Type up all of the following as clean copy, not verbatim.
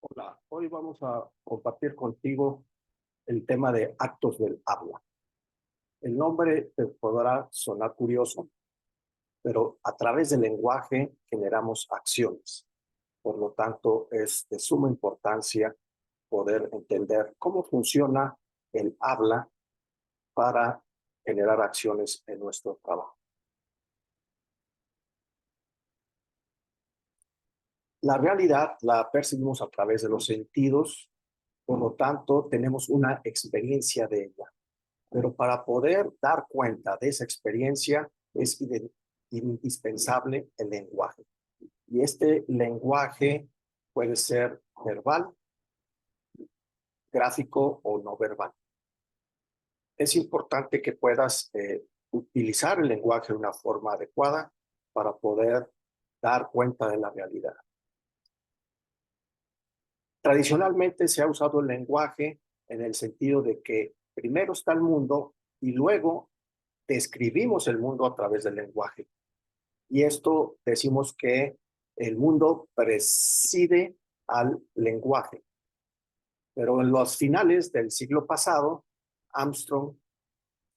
Hola, hoy vamos a compartir contigo el tema de actos del habla. El nombre te podrá sonar curioso, pero a través del lenguaje generamos acciones. Por lo tanto, es de suma importancia poder entender cómo funciona el habla para generar acciones en nuestro trabajo. La realidad la percibimos a través de los sentidos, por lo tanto, tenemos una experiencia de ella. Pero para poder dar cuenta de esa experiencia es indispensable el lenguaje. Y este lenguaje puede ser verbal, gráfico o no verbal. Es importante que puedas utilizar el lenguaje de una forma adecuada para poder dar cuenta de la realidad. Tradicionalmente se ha usado el lenguaje en el sentido de que primero está el mundo y luego describimos el mundo a través del lenguaje. Y esto decimos que el mundo preside al lenguaje. Pero en los finales del siglo pasado, Armstrong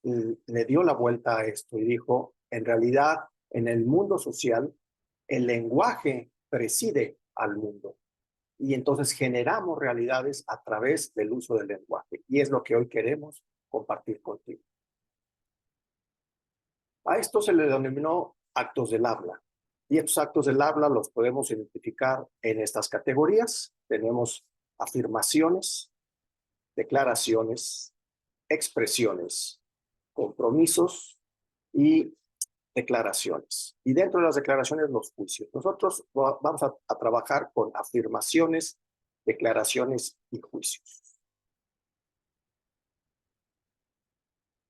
le dio la vuelta a esto y dijo, en realidad, en el mundo social, el lenguaje preside al mundo. Y entonces generamos realidades a través del uso del lenguaje. Y es lo que hoy queremos compartir contigo. A esto se le denominó actos del habla. Y estos actos del habla los podemos identificar en estas categorías. Tenemos afirmaciones, declaraciones, expresiones, compromisos y declaraciones. Y dentro de las declaraciones, los juicios. Nosotros vamos a trabajar con afirmaciones, declaraciones y juicios.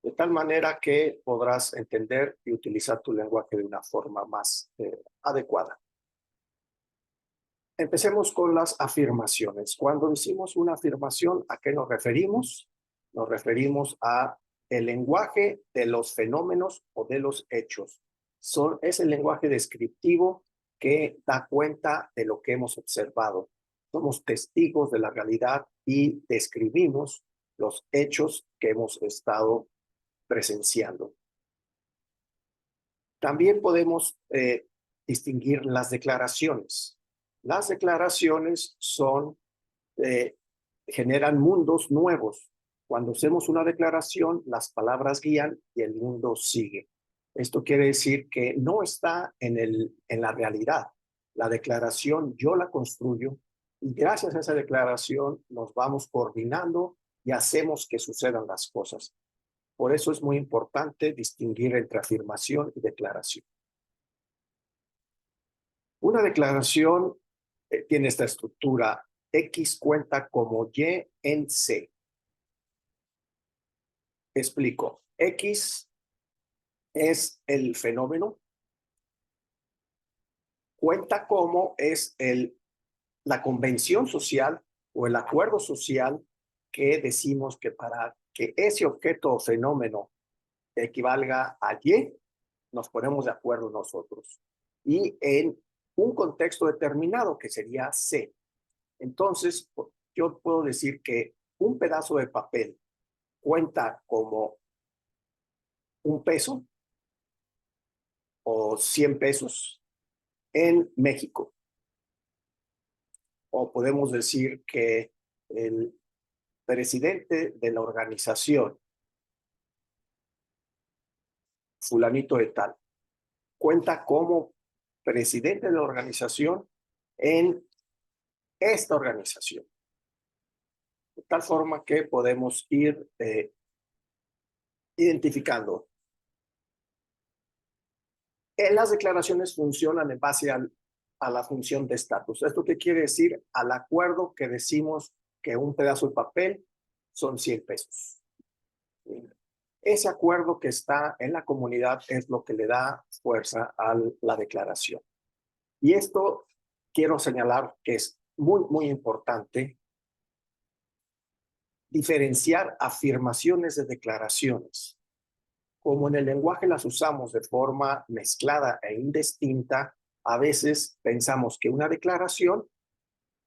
De tal manera que podrás entender y utilizar tu lenguaje de una forma más adecuada. Empecemos con las afirmaciones. Cuando decimos una afirmación, ¿a qué nos referimos? Nos referimos a el lenguaje de los fenómenos o de los hechos. Es el lenguaje descriptivo que da cuenta de lo que hemos observado. Somos testigos de la realidad y describimos los hechos que hemos estado presenciando. También podemos distinguir las declaraciones. Las declaraciones generan mundos nuevos. Cuando hacemos una declaración, las palabras guían y el mundo sigue. Esto quiere decir que no está en la realidad. La declaración yo la construyo y gracias a esa declaración nos vamos coordinando y hacemos que sucedan las cosas. Por eso es muy importante distinguir entre afirmación y declaración. Una declaración tiene esta estructura. X cuenta como Y en C. Explico. X es el fenómeno. Cuenta como es la convención social o el acuerdo social que decimos que para que ese objeto o fenómeno equivalga a Y, nos ponemos de acuerdo nosotros. Y en un contexto determinado que sería C. Entonces, yo puedo decir que un pedazo de papel cuenta como un peso o 100 pesos en México. O podemos decir que el presidente de la organización, fulanito de tal, cuenta como presidente de la organización en esta organización. De tal forma que podemos ir identificando. Las declaraciones funcionan en base a la función de estatus. ¿Esto qué quiere decir? Al acuerdo que decimos que un pedazo de papel son 100 pesos. Ese acuerdo que está en la comunidad es lo que le da fuerza a la declaración. Y esto quiero señalar que es muy, muy importante diferenciar afirmaciones de declaraciones. Como en el lenguaje las usamos de forma mezclada e indistinta, a veces pensamos que una declaración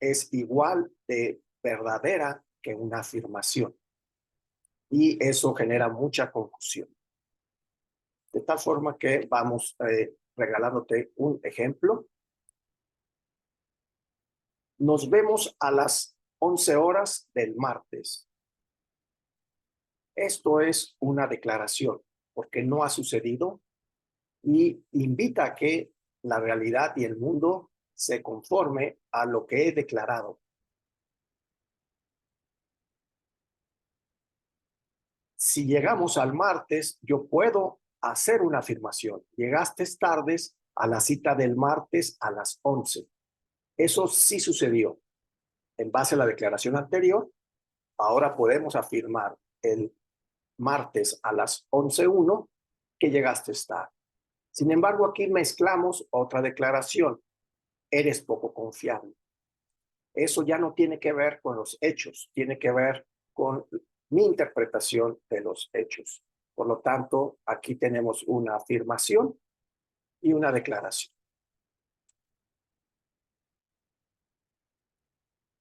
es igual de verdadera que una afirmación. Y eso genera mucha confusión. De tal forma que vamos regalándote un ejemplo. Nos vemos a las 11 horas del martes. Esto es una declaración, porque no ha sucedido y invita a que la realidad y el mundo se conforme a lo que he declarado. Si llegamos al martes, yo puedo hacer una afirmación. Llegaste tardes a la cita del martes a las 11. Eso sí sucedió. En base a la declaración anterior, ahora podemos afirmar el martes a las 11:01 que llegaste tarde. Sin embargo, aquí mezclamos otra declaración. Eres poco confiable. Eso ya no tiene que ver con los hechos, tiene que ver con mi interpretación de los hechos. Por lo tanto, aquí tenemos una afirmación y una declaración.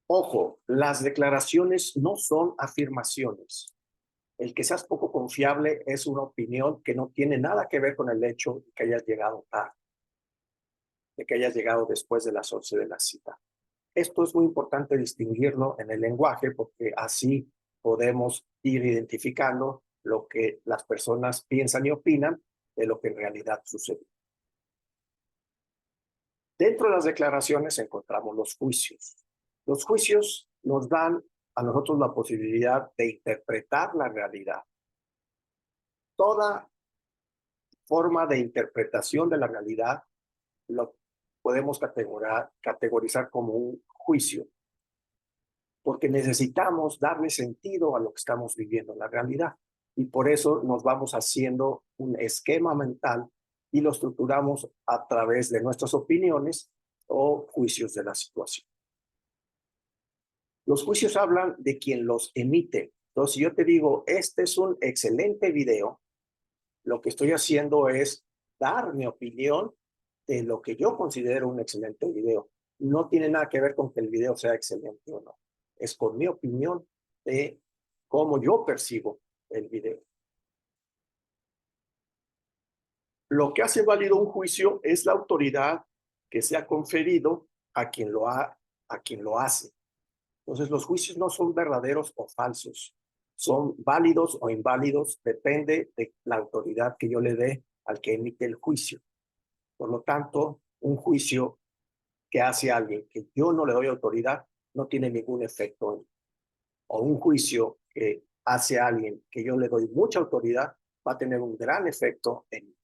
Ojo, las declaraciones no son afirmaciones. El que seas poco confiable es una opinión que no tiene nada que ver con el hecho de que hayas llegado tarde, de que hayas llegado después de las 11 de la cita. Esto es muy importante distinguirlo en el lenguaje porque así podemos ir identificando lo que las personas piensan y opinan de lo que en realidad sucede. Dentro de las declaraciones encontramos los juicios. Los juicios nos dan a nosotros la posibilidad de interpretar la realidad. Toda forma de interpretación de la realidad lo podemos categorizar como un juicio, porque necesitamos darle sentido a lo que estamos viviendo en la realidad. Y por eso nos vamos haciendo un esquema mental y lo estructuramos a través de nuestras opiniones o juicios de la situación. Los juicios hablan de quien los emite. Entonces, si yo te digo, este es un excelente video, lo que estoy haciendo es dar mi opinión de lo que yo considero un excelente video. No tiene nada que ver con que el video sea excelente o no. Es con mi opinión de cómo yo percibo el video. Lo que hace válido un juicio es la autoridad que se ha conferido a quien lo hace. Entonces, los juicios no son verdaderos o falsos. Son válidos o inválidos, depende de la autoridad que yo le dé al que emite el juicio. Por lo tanto, un juicio que hace alguien que yo no le doy autoridad no tiene ningún efecto en mí. O un juicio que hace alguien que yo le doy mucha autoridad va a tener un gran efecto en mí.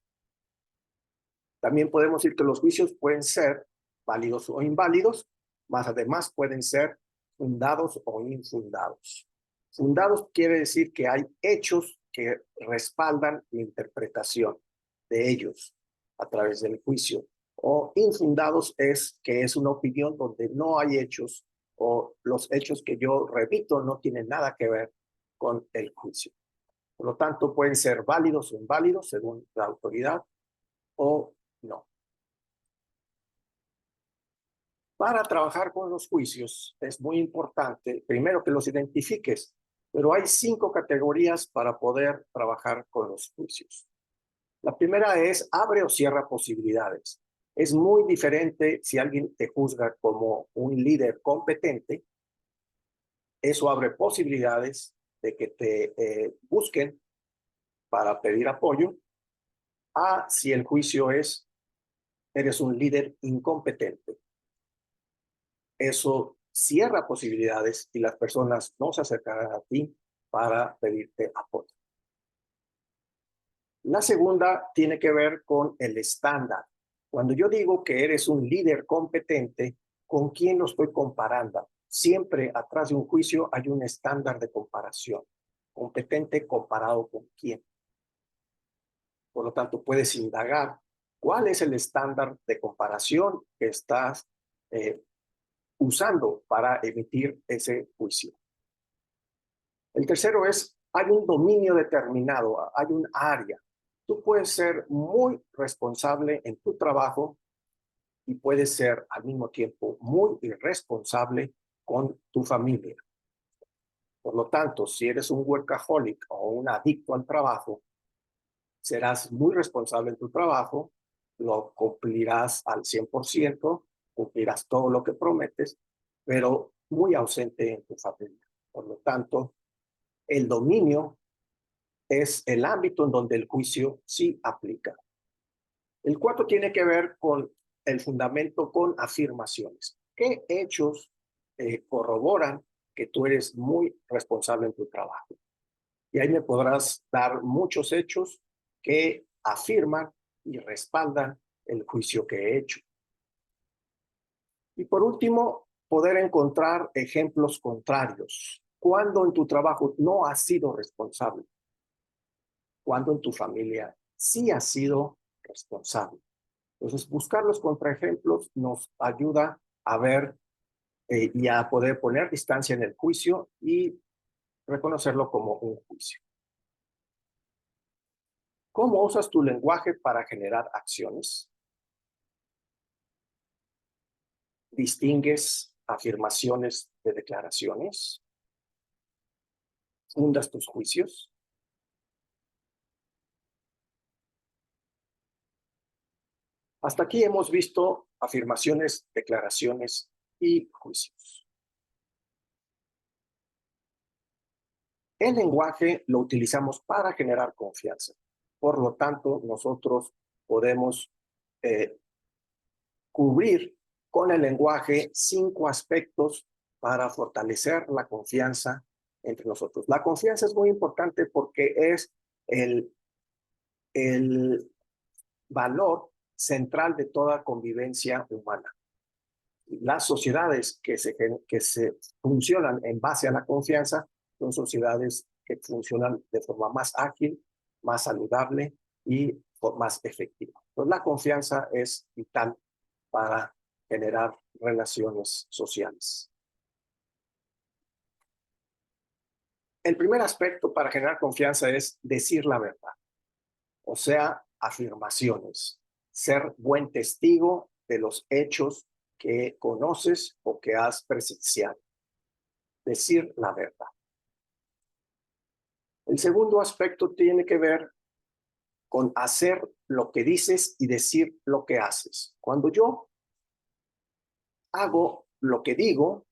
También podemos decir que los juicios pueden ser válidos o inválidos, más además pueden ser fundados o infundados. Fundados quiere decir que hay hechos que respaldan la interpretación de ellos a través del juicio. O infundados es que es una opinión donde no hay hechos o los hechos que yo repito no tienen nada que ver con el juicio. Por lo tanto, pueden ser válidos o inválidos según la autoridad o no. Para trabajar con los juicios es muy importante, primero, que los identifiques, pero hay 5 categorías para poder trabajar con los juicios. La primera es abre o cierra posibilidades. Es muy diferente si alguien te juzga como un líder competente, eso abre posibilidades de que te busquen para pedir apoyo, a si el juicio es eres un líder incompetente. Eso cierra posibilidades y las personas no se acercarán a ti para pedirte apoyo. La segunda tiene que ver con el estándar. Cuando yo digo que eres un líder competente, ¿con quién lo estoy comparando? Siempre atrás de un juicio hay un estándar de comparación. Competente comparado con quién. Por lo tanto, puedes indagar cuál es el estándar de comparación que estás usando para emitir ese juicio. El tercero es, hay un dominio determinado, hay un área. Tú puedes ser muy responsable en tu trabajo y puedes ser al mismo tiempo muy irresponsable con tu familia. Por lo tanto, si eres un workaholic o un adicto al trabajo, serás muy responsable en tu trabajo, lo cumplirás al 100%, cumplirás todo lo que prometes, pero muy ausente en tu familia. Por lo tanto, el dominio es el ámbito en donde el juicio sí aplica. El cuarto tiene que ver con el fundamento con afirmaciones. ¿Qué hechos corroboran que tú eres muy responsable en tu trabajo? Y ahí me podrás dar muchos hechos que afirman y respaldan el juicio que he hecho. Y por último, poder encontrar ejemplos contrarios. Cuando en tu trabajo no has sido responsable, cuando en tu familia sí has sido responsable. Entonces, buscar los contraejemplos nos ayuda a ver y a poder poner distancia en el juicio y reconocerlo como un juicio. ¿Cómo usas tu lenguaje para generar acciones? ¿Distingues afirmaciones de declaraciones? ¿Fundas tus juicios? Hasta aquí hemos visto afirmaciones, declaraciones y juicios. El lenguaje lo utilizamos para generar confianza. Por lo tanto, nosotros podemos eh, cubrir con el lenguaje 5 aspectos para fortalecer la confianza entre nosotros. La confianza es muy importante porque es el valor central de toda convivencia humana. Las sociedades que se funcionan en base a la confianza son sociedades que funcionan de forma más ágil, más saludable y más efectiva. Entonces, la confianza es vital para generar relaciones sociales. El primer aspecto para generar confianza es decir la verdad, o sea, afirmaciones, ser buen testigo de los hechos que conoces o que has presenciado, decir la verdad. El segundo aspecto tiene que ver con hacer lo que dices y decir lo que haces. Cuando yo hago lo que digo,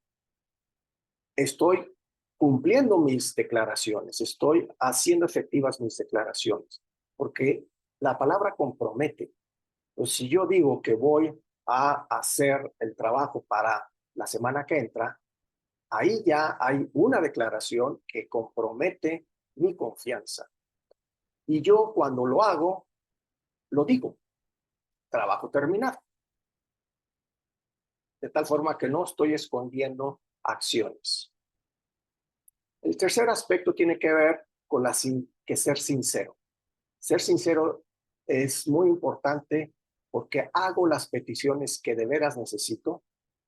estoy cumpliendo mis declaraciones, estoy haciendo efectivas mis declaraciones, porque la palabra compromete. Pues si yo digo que voy a hacer el trabajo para la semana que entra, ahí ya hay una declaración que compromete mi confianza. Y yo cuando lo hago, lo digo, trabajo terminado. De tal forma que no estoy escondiendo acciones. El tercer aspecto tiene que ver con que ser sincero. Ser sincero es muy importante porque hago las peticiones que de veras necesito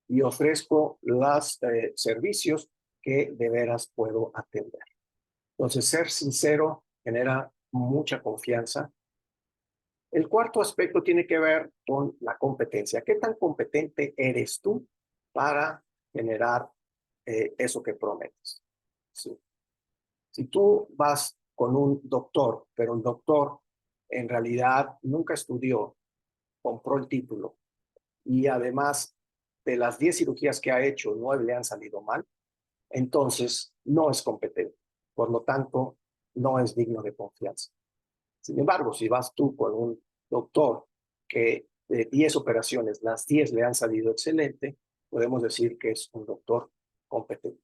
y ofrezco los servicios que de veras puedo atender. Entonces, ser sincero genera mucha confianza. El cuarto aspecto tiene que ver con la competencia. ¿Qué tan competente eres tú para generar eso que prometes? Sí. Si tú vas con un doctor, pero el doctor en realidad nunca estudió, compró el título y además de las 10 cirugías que ha hecho, 9 le han salido mal, entonces no es competente. Por lo tanto, no es digno de confianza. Sin embargo, si vas tú con un doctor que de 10 operaciones, las 10 le han salido excelente, podemos decir que es un doctor competente.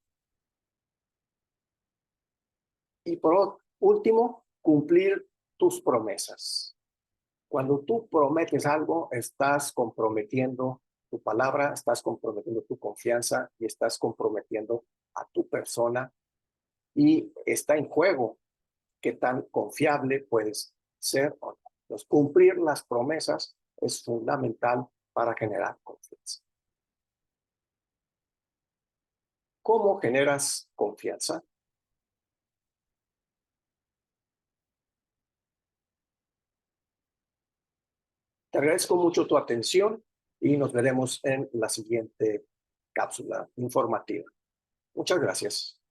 Y por último, cumplir tus promesas. Cuando tú prometes algo, estás comprometiendo tu palabra, estás comprometiendo tu confianza y estás comprometiendo a tu persona y está en juego qué tan confiable puedes ser o no. Entonces, cumplir las promesas es fundamental para generar confianza. ¿Cómo generas confianza? Te agradezco mucho tu atención y nos veremos en la siguiente cápsula informativa. Muchas gracias.